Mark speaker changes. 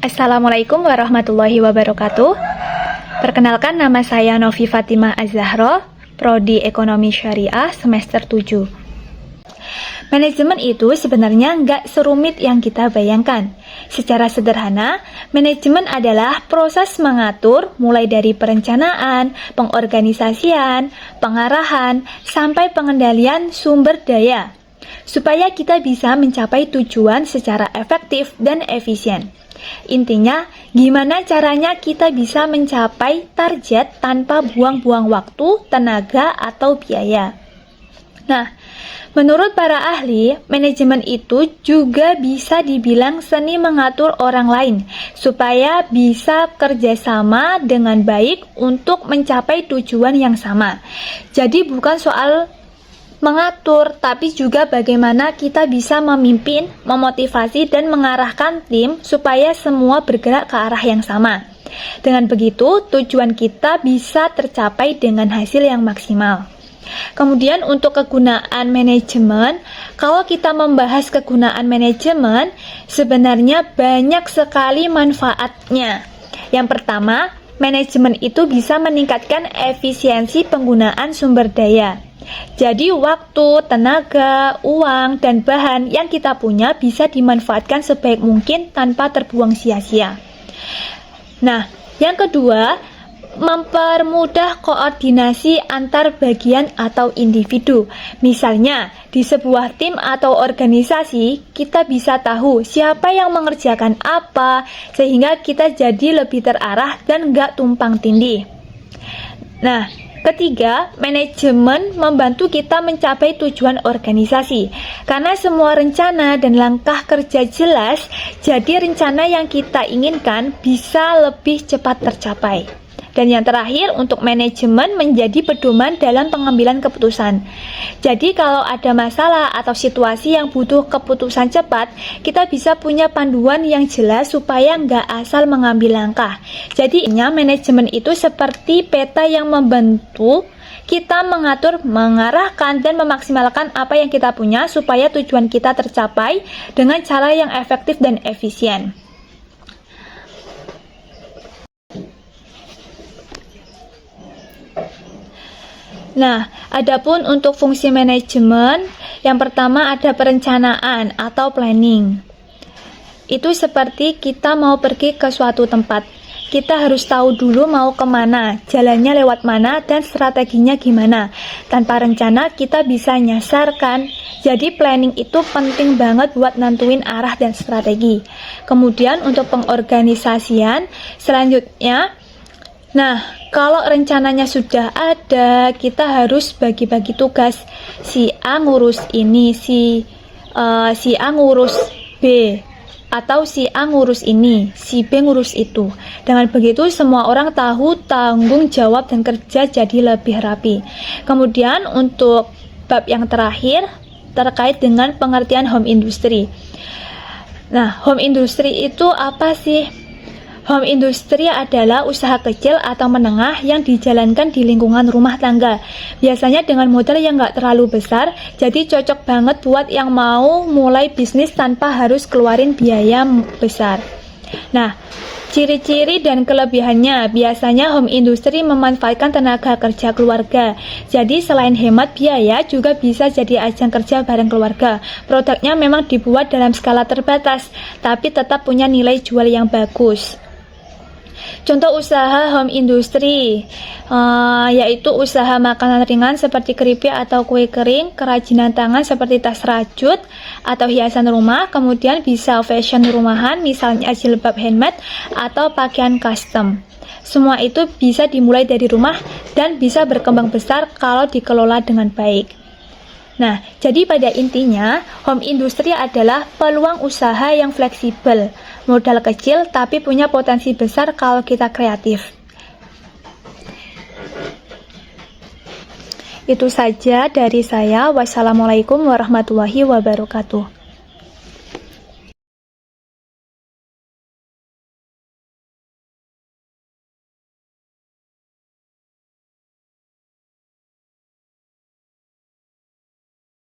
Speaker 1: Assalamualaikum warahmatullahi wabarakatuh. Perkenalkan, nama saya Novi Fatimah Az-Zahra, Prodi Ekonomi Syariah semester 7. Manajemen itu sebenarnya nggak serumit yang kita bayangkan. Secara sederhana, manajemen adalah proses mengatur mulai dari perencanaan, pengorganisasian, pengarahan, sampai pengendalian sumber daya, supaya kita bisa mencapai tujuan secara efektif dan efisien. Intinya, gimana caranya kita bisa mencapai target tanpa buang-buang waktu, tenaga, atau biaya. Nah, menurut para ahli, manajemen itu juga bisa dibilang seni mengatur orang lain supaya bisa kerjasama dengan baik untuk mencapai tujuan yang sama. Jadi bukan soal mengatur, tapi juga bagaimana kita bisa memimpin, memotivasi, dan mengarahkan tim supaya semua bergerak ke arah yang sama. Dengan begitu, tujuan kita bisa tercapai dengan hasil yang maksimal. Kemudian untuk kegunaan manajemen, kalau kita membahas kegunaan manajemen, sebenarnya banyak sekali manfaatnya. Yang pertama, manajemen itu bisa meningkatkan efisiensi penggunaan sumber daya. Jadi waktu, tenaga, uang, dan bahan yang kita punya bisa dimanfaatkan sebaik mungkin tanpa terbuang sia-sia. Nah, yang kedua, mempermudah koordinasi antar bagian atau individu. Misalnya, di sebuah tim atau organisasi, kita bisa tahu siapa yang mengerjakan apa, sehingga kita jadi lebih terarah dan nggak tumpang tindih. Nah, ketiga, manajemen membantu kita mencapai tujuan organisasi. Karena semua rencana dan langkah kerja jelas, jadi rencana yang kita inginkan bisa lebih cepat tercapai. Dan yang terakhir, untuk manajemen menjadi pedoman dalam pengambilan keputusan. Jadi kalau ada masalah atau situasi yang butuh keputusan cepat, kita bisa punya panduan yang jelas supaya nggak asal mengambil langkah. Jadi manajemen itu seperti peta yang membantu kita mengatur, mengarahkan, dan memaksimalkan apa yang kita punya supaya tujuan kita tercapai dengan cara yang efektif dan efisien. Nah, adapun untuk fungsi manajemen, yang pertama ada perencanaan atau planning. Itu seperti kita mau pergi ke suatu tempat. Kita harus tahu dulu mau kemana, jalannya lewat mana, dan strateginya gimana. Tanpa rencana, kita bisa nyasarkan. Jadi planning itu penting banget buat nentuin arah dan strategi. Kemudian untuk pengorganisasian, selanjutnya, nah, kalau rencananya sudah ada, kita harus bagi-bagi tugas. Si A ngurus ini, si A ngurus B, atau si A ngurus ini, si B ngurus itu. Dengan begitu semua orang tahu tanggung jawab dan kerja jadi lebih rapi. Kemudian untuk bab yang terakhir terkait dengan pengertian home industry. Nah, home industry itu apa sih? Home industry adalah usaha kecil atau menengah yang dijalankan di lingkungan rumah tangga. Biasanya dengan modal yang nggak terlalu besar, jadi cocok banget buat yang mau mulai bisnis tanpa harus keluarin biaya besar. Nah, ciri-ciri dan kelebihannya, biasanya home industry memanfaatkan tenaga kerja keluarga. Jadi selain hemat biaya, juga bisa jadi ajang kerja bareng keluarga. Produknya memang dibuat dalam skala terbatas, tapi tetap punya nilai jual yang bagus. Contoh usaha home industry, yaitu usaha makanan ringan seperti keripik atau kue kering, kerajinan tangan seperti tas rajut atau hiasan rumah, kemudian bisa fashion rumahan, misalnya jilbab handmade atau pakaian custom. Semua itu bisa dimulai dari rumah dan bisa berkembang besar kalau dikelola dengan baik. Nah, jadi pada intinya, home industry adalah peluang usaha yang fleksibel, modal kecil tapi punya potensi besar kalau kita kreatif. Itu saja dari saya. Wassalamualaikum warahmatullahi wabarakatuh.